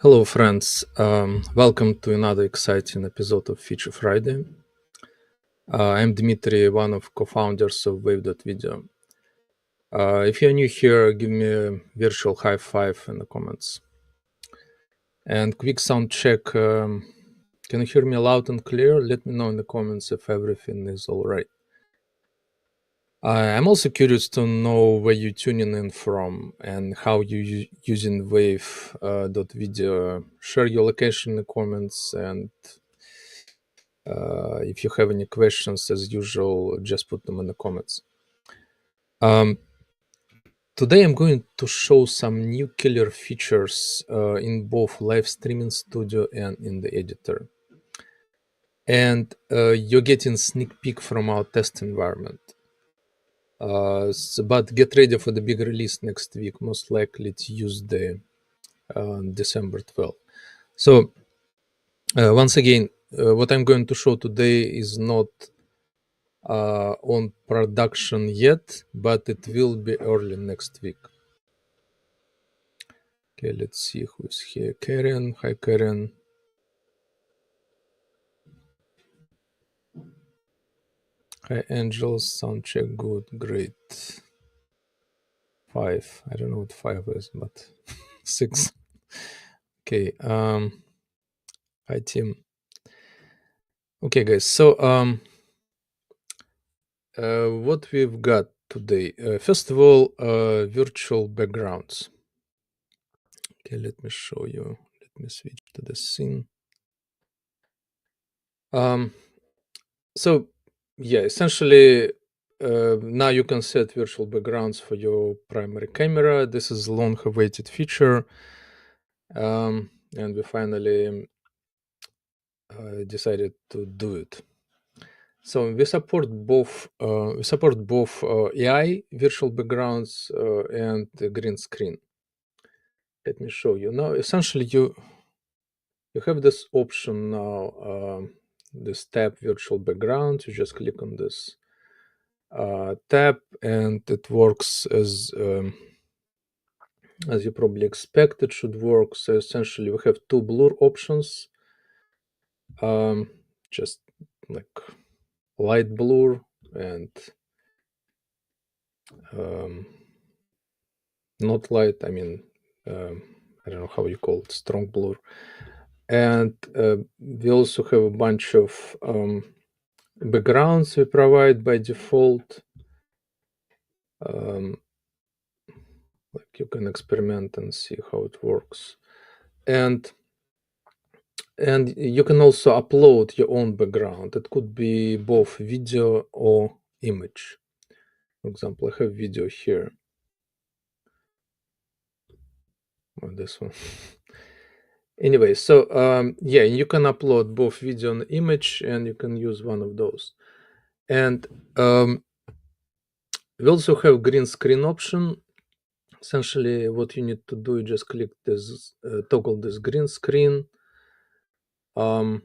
Hello, friends. Welcome to another exciting episode of Feature Friday. I'm Dmitry, one of co-founders of Wave.video. If you're new here, give me a virtual high five in the comments. And quick sound check. Can you hear me loud and clear? Let me know in the comments if everything is all right. I'm also curious to know where you're tuning in from and how you're using Wave.video. Share your location in the comments, and if you have any questions, as usual, just put them in the comments. Today I'm going to show some new killer features in both Live Streaming Studio and in the editor. And you're getting sneak peek from our test environment. But get ready for the big release next week, most likely Tuesday, December 12th. So once again, what I'm going to show today is not on production yet, but it will be early next week. Okay, let's see who's here. Karen. Hi, Karen. Hi, Angels. Sound check good. Great. 5. I don't know what 5 is, but 6. Okay. Hi, Tim. Okay, guys. So what we've got today. First of all, virtual backgrounds. Okay, let me show you. Let me switch to the scene. So yeah, essentially now you can set virtual backgrounds for your primary camera. This is a long-awaited feature, and we finally decided to do it. So we support both AI virtual backgrounds and the green screen. Let me show you. Now essentially you have this option now, this tab virtual background. You just click on this tab and it works as you probably expect it should work. So essentially we have two blur options, just like light blur and not light, I mean I don't know how you call it, strong blur. And we also have a bunch of backgrounds we provide by default. Like you can experiment and see how it works, and you can also upload your own background. It could be both video or image. For example, I have video here, or this one. Anyway, so yeah, you can upload both video and image, and you can use one of those. And we also have green screen option. Essentially, what you need to do is just click this, toggle this green screen. And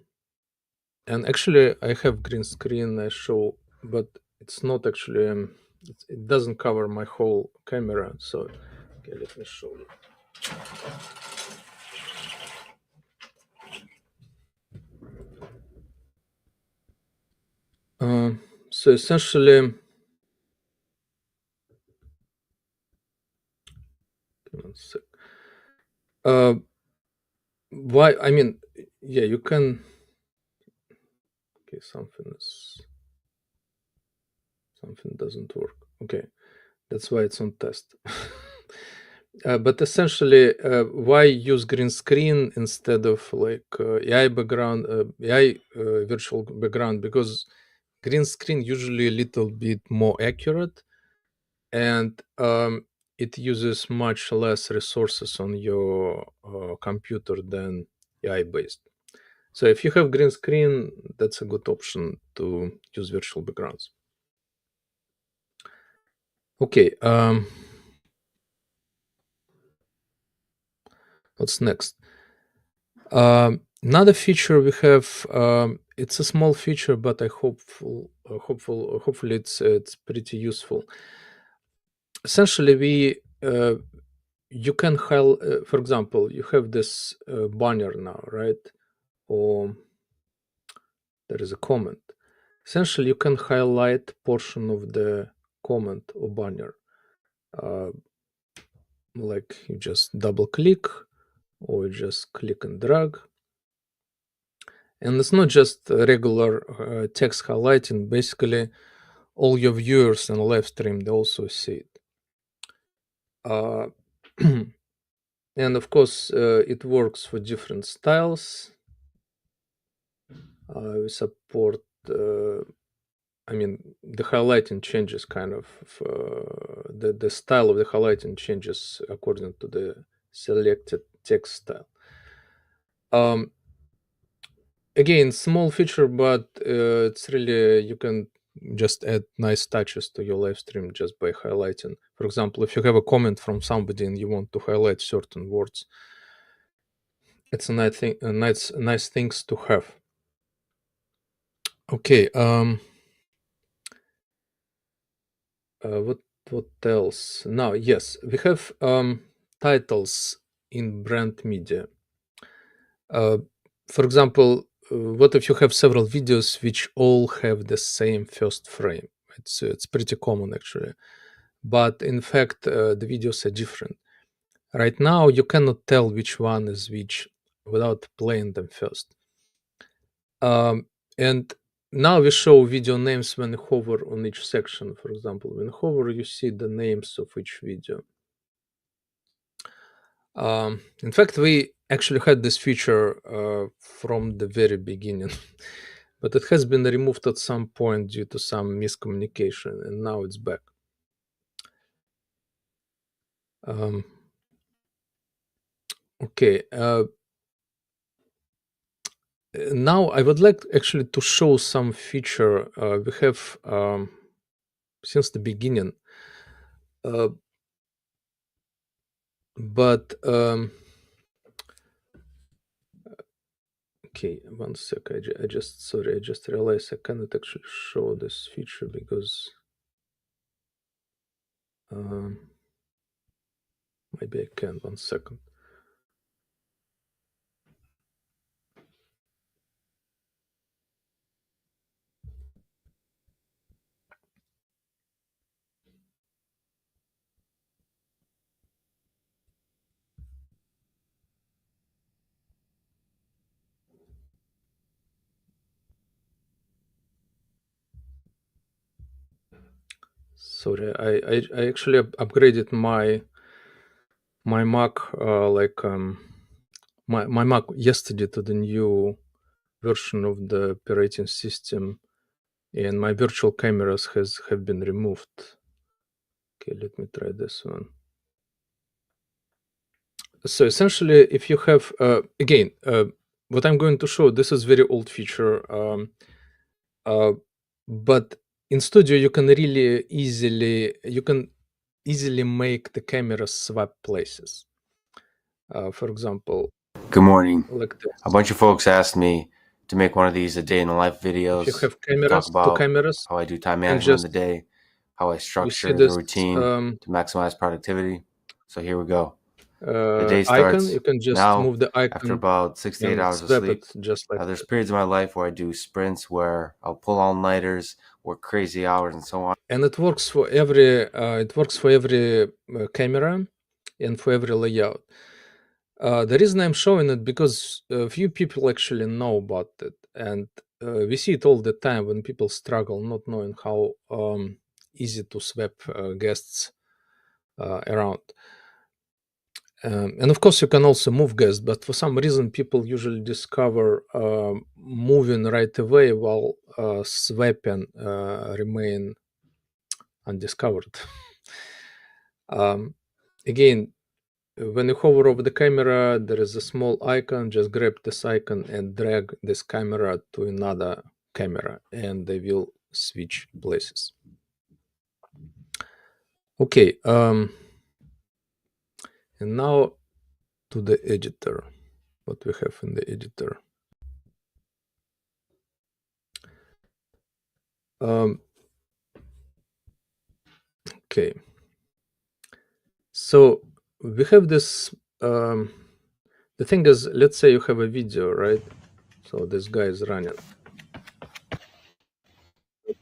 actually, I have green screen I show, but it's not actually, it doesn't cover my whole camera. So, okay, let me show you. So essentially, one sec. Why? I mean, yeah, you can. Okay, something doesn't work. Okay, that's why it's on test. But essentially, why use green screen instead of like AI background, AI virtual background? Because green screen usually a little bit more accurate, and it uses much less resources on your computer than AI based. So if you have green screen, that's a good option to use virtual backgrounds. Okay. What's next? Another feature we have. It's a small feature, but hopefully it's pretty useful. Essentially, you can highlight, for example, you have this banner now, right? Or there is a comment. Essentially, you can highlight portion of the comment or banner. Like you just double click or you just click and drag. And it's not just regular text highlighting. Basically, all your viewers in live stream, they also see it. And of course, it works for different styles. We support, I mean, the highlighting changes kind of, the style of the highlighting changes according to the selected text style. Again, small feature, but it's really, you can just add nice touches to your live stream just by highlighting. For example, if you have a comment from somebody and you want to highlight certain words, it's a nice thing, nice things to have. Okay. What else? Now, yes, we have titles in brand media. For example, what if you have several videos which all have the same first frame? It's pretty common actually, but in fact, the videos are different. Right now, you cannot tell which one is which without playing them first. And now we show video names when you hover on each section. For example, when you hover, you see the names of each video. In fact, we actually had this feature from the very beginning, but it has been removed at some point due to some miscommunication, and now it's back. Okay. Now I would like actually to show some feature we have since the beginning. But okay, one sec. I just realized I cannot actually show this feature because maybe I can. 1 second. Sorry, I actually upgraded my Mac my Mac yesterday to the new version of the operating system, and my virtual cameras have been removed. Okay, let me try this one. So essentially, if you have again, what I'm going to show, this is very old feature, but in Studio you can really easily make the cameras swap places. For example, Good morning. like this. A bunch of folks asked me to make one of these a day in the life videos. If you have Talk cameras, two about cameras, how I do time you can management in just the day, how I you see structure the this routine to maximize productivity. So here we go. The day icon. starts You can just now move the after icon about 6 to 8 and hours of swap sleep. it just like There's that. periods of my life where I do sprints where I'll pull all-nighters, work crazy hours, and so on. And it works for every camera and for every layout. The reason I'm showing it because few people actually know about it, and we see it all the time when people struggle not knowing how easy to swap guests around. And of course, you can also move guests, but for some reason, people usually discover moving right away while swapping remain undiscovered. Again, when you hover over the camera, there is a small icon. Just grab this icon and drag this camera to another camera, and they will switch places. Okay, and now to the editor. What we have in the editor. Okay. So we have this. The thing is, let's say you have a video, right? So this guy is running.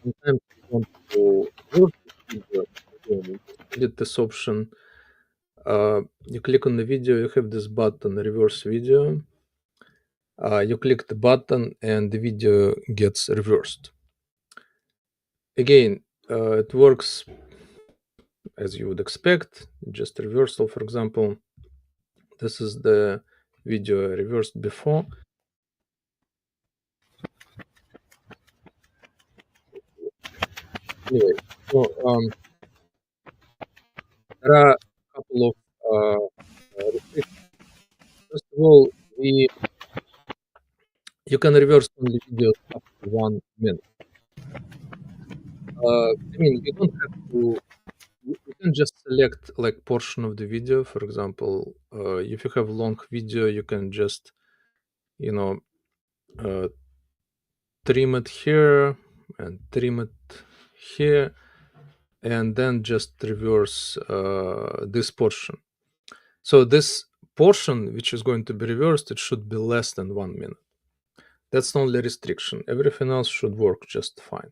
Sometimes you want to reverse this video. Again, you just edit this option. You click on the video, you have this button, reverse video. You click the button and the video gets reversed. Again, it works as you would expect, just reversal, for example. This is the video I reversed before. Anyway, so there are a couple of restrictions. First of all, you can reverse only videos up to 1 minute. I mean, you don't have to. You can just select like portion of the video. For example, if you have long video, you can just, you know, trim it here and trim it here, and then just reverse this portion. So this portion, which is going to be reversed, it should be less than 1 minute. That's the only restriction. Everything else should work just fine.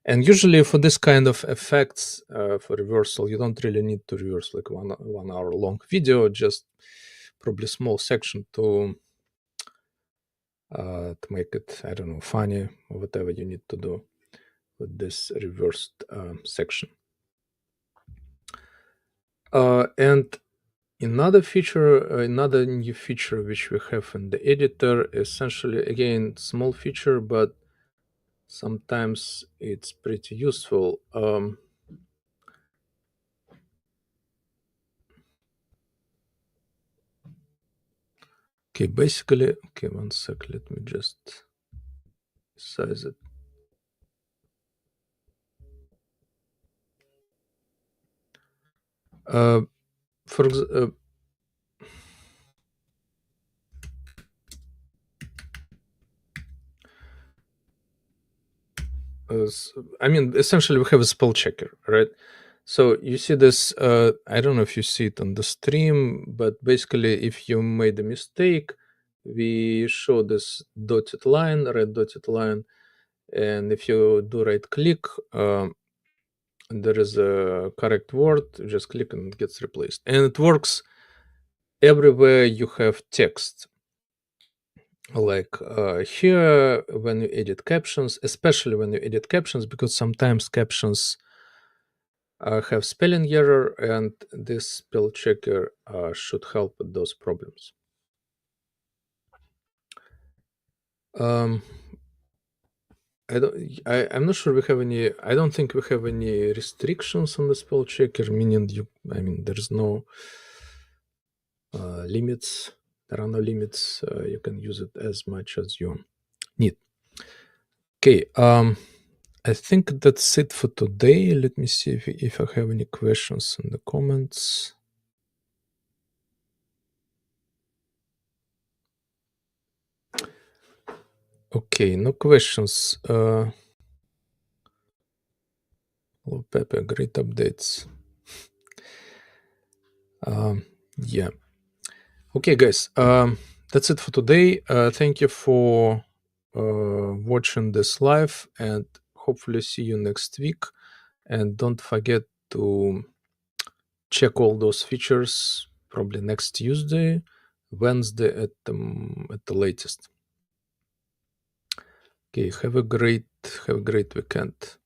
And usually for this kind of effects, for reversal, you don't really need to reverse like 1 hour long video, just probably small section to make it, I don't know, funny or whatever you need to do with this reversed section. And another feature, another new feature which we have in the editor, essentially, again, small feature, but sometimes it's pretty useful. Okay, basically, okay, 1 sec, let me just size it. For example, I mean, essentially, we have a spell checker, right? So you see this, I don't know if you see it on the stream, but basically, if you made a mistake, we show this dotted line, red dotted line, and if you do right click, there is a correct word, you just click and it gets replaced. And it works everywhere you have text. Like here, when you edit captions, especially when you edit captions, because sometimes captions have spelling error, and this spell checker should help with those problems. I'm not sure we have any. I don't think we have any restrictions on the spell checker. Meaning, there's no limits. There are no limits. You can use it as much as you need. Okay. I think that's it for today. Let me see if I have any questions in the comments. Okay, no questions. Hello, Pepe, great updates. Yeah. Okay, guys, that's it for today. Thank you for watching this live, and hopefully see you next week. And don't forget to check all those features probably next Tuesday, Wednesday at the latest. Okay, have a great weekend.